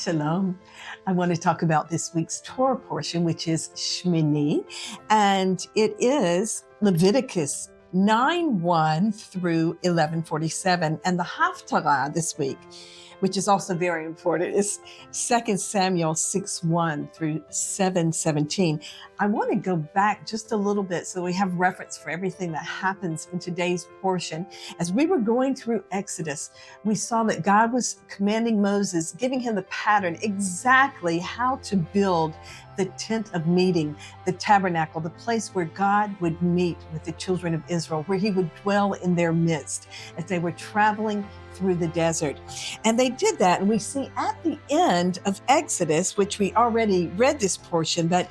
Shalom. I want to talk about this week's Torah portion, which is Shmini, and it is Leviticus 9:1 through 11:47. And the Haftarah this week, which is also very important, is 2 Samuel 6:1 through 7:17. I want to go back just a little bit so we have reference for everything that happens in today's portion. As we were going through Exodus, we saw that God was commanding Moses, giving him the pattern, exactly how to build the tent of meeting, the tabernacle, the place where God would meet with the children of Israel, where he would dwell in their midst as they were traveling through the desert. And they did that. And we see at the end of Exodus, which we already read this portion, but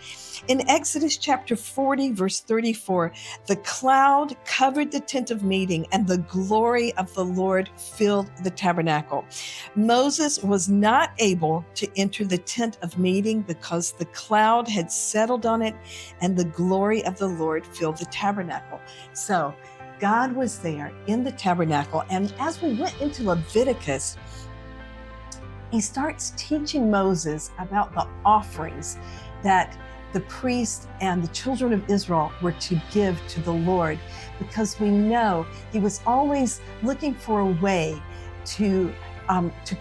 in Exodus chapter 40, verse 34, the cloud covered the tent of meeting and the glory of the Lord filled the tabernacle. Moses was not able to enter the tent of meeting because the cloud had settled on it and the glory of the Lord filled the tabernacle. So God was there in the tabernacle. And as we went into Leviticus, he starts teaching Moses about the offerings that the priests and the children of Israel were to give to the Lord, because we know he was always looking for a way to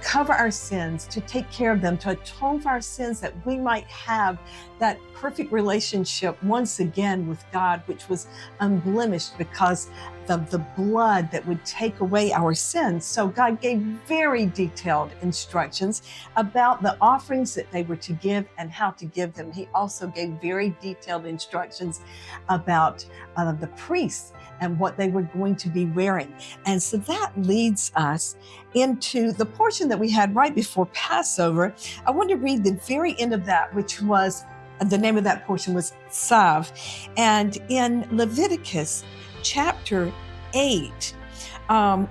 cover our sins, to take care of them, to atone for our sins, that we might have that perfect relationship once again with God, which was unblemished because of the blood that would take away our sins. So God gave very detailed instructions about the offerings that they were to give and how to give them. He also gave very detailed instructions about the priests and what they were going to be wearing. And so that leads us into the portion that we had right before Passover. I want to read the very end of that, which was, the name of that portion was Tzav. And in Leviticus chapter 8,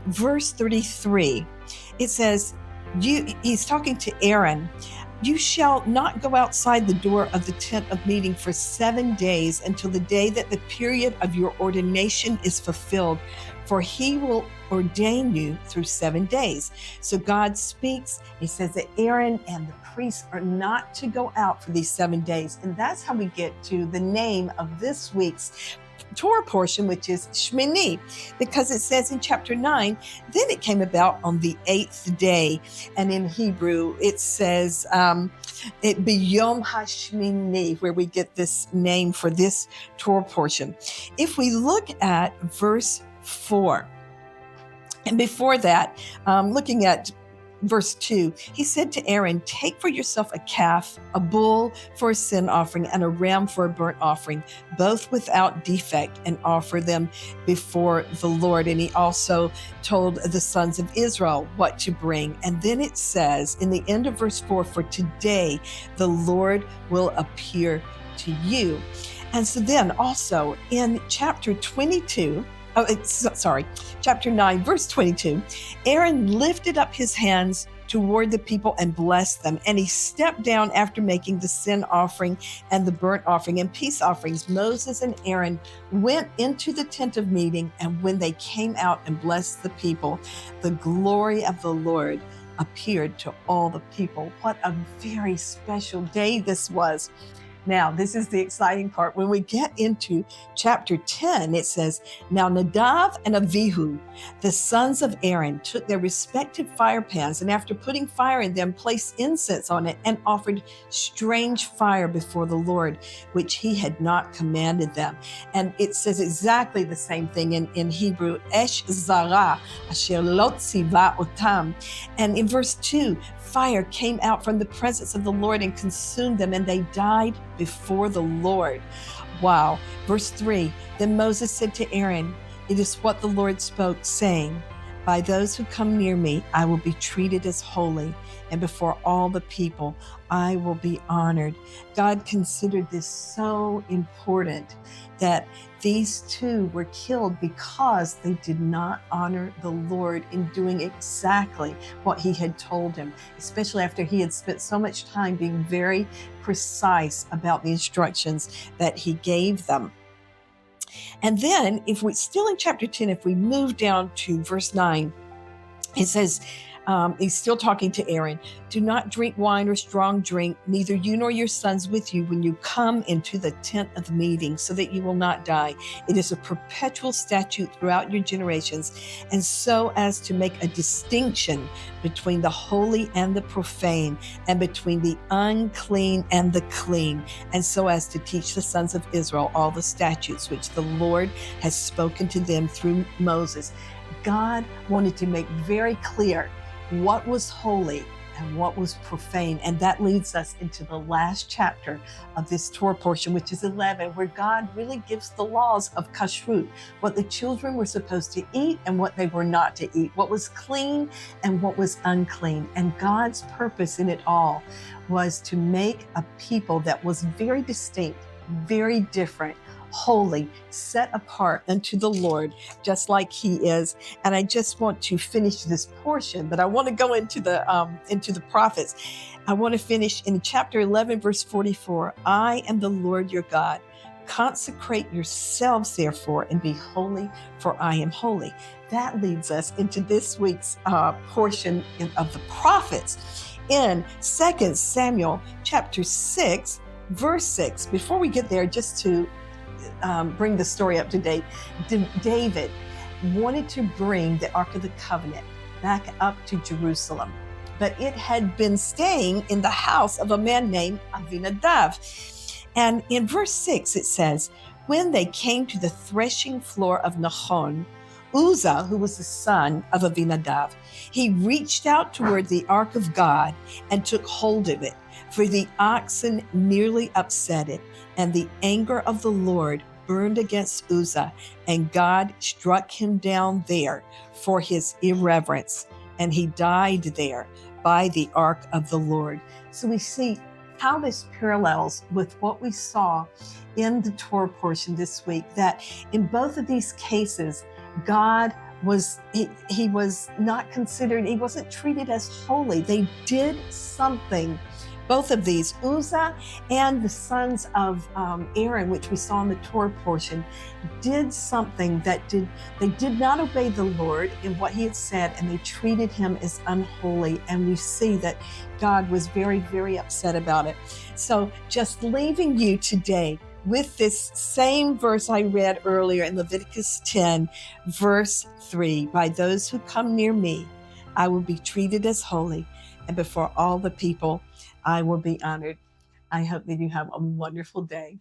verse 33, it says, he's talking to Aaron, "You shall not go outside the door of the tent of meeting for 7 days until the day that the period of your ordination is fulfilled, for he will ordain you through 7 days." So God speaks, he says that Aaron and the priests are not to go out for these 7 days. And that's how we get to the name of this week's Torah portion, which is Shmini, because it says in chapter 9, then it came about on the 8th day. And in Hebrew, it says it B'yom HaShmini, where we get this name for this Torah portion. If we look at verse 4, and before that, looking at verse 2, he said to Aaron, "Take for yourself a calf, a bull for a sin offering, and a ram for a burnt offering, both without defect, and offer them before the Lord." And he also told the sons of Israel what to bring. And then it says in the end of verse 4, "For today the Lord will appear to you." And so then also in chapter 9, verse 22, Aaron lifted up his hands toward the people and blessed them. And he stepped down after making the sin offering and the burnt offering and peace offerings. Moses and Aaron went into the tent of meeting, and when they came out and blessed the people, the glory of the Lord appeared to all the people. What a very special day this was. Now, this is the exciting part. When we get into chapter 10, it says, "Now Nadav and Avihu, the sons of Aaron, took their respective fire pans, and after putting fire in them, placed incense on it and offered strange fire before the Lord, which he had not commanded them." And it says exactly the same thing in Hebrew, "Esh zara, asher lo tziva otam." And in verse 2, fire came out from the presence of the Lord and consumed them, and they died before the Lord. Wow. Verse 3, then Moses said to Aaron, "It is what the Lord spoke, saying, by those who come near me, I will be treated as holy, and before all the people, I will be honored." God considered this so important that these two were killed because they did not honor the Lord in doing exactly what he had told him, especially after he had spent so much time being very precise about the instructions that he gave them. And then if we still in chapter 10, if we move down to verse 9, it says, he's still talking to Aaron. Do not drink wine or strong drink, neither you nor your sons with you, when you come into the tent of the meeting, so that you will not die. It is a perpetual statute throughout your generations, and so as to make a distinction between the holy and the profane, and between the unclean and the clean, and so as to teach the sons of Israel all the statutes which the Lord has spoken to them through Moses. God wanted to make very clear what was holy and what was profane. And that leads us into the last chapter of this Torah portion, which is 11, where God really gives the laws of kashrut, what the children were supposed to eat and what they were not to eat, what was clean and what was unclean. And God's purpose in it all was to make a people that was very distinct, very different, holy, set apart unto the Lord, just like He is. And I just want to finish this portion, but I want to go into the prophets. I want to finish in chapter 11, verse 44. I am the Lord your God. Consecrate yourselves, therefore, and be holy, for I am holy. That leads us into this week's portion of the prophets in 2 Samuel chapter 6, verse 6. Before we get there, just to bring the story up to date, David wanted to bring the Ark of the Covenant back up to Jerusalem, but it had been staying in the house of a man named Abinadab. And in verse 6 it says, when they came to the threshing floor of Nahon, Uzzah, who was the son of Abinadab, he reached out toward the ark of God and took hold of it, for the oxen nearly upset it, and the anger of the Lord burned against Uzzah, and God struck him down there for his irreverence, and he died there by the ark of the Lord. So we see how this parallels with what we saw in the Torah portion this week, that in both of these cases, God was not considered, he wasn't treated as holy. They did something. Both of these, Uzzah and the sons of Aaron, which we saw in the Torah portion, did something that they did not obey the Lord in what He had said, and they treated Him as unholy. And we see that God was very, very upset about it. So just leaving you today with this same verse I read earlier in Leviticus 10, verse 3, by those who come near me, I will be treated as holy, and before all the people, I will be honored. I hope that you have a wonderful day.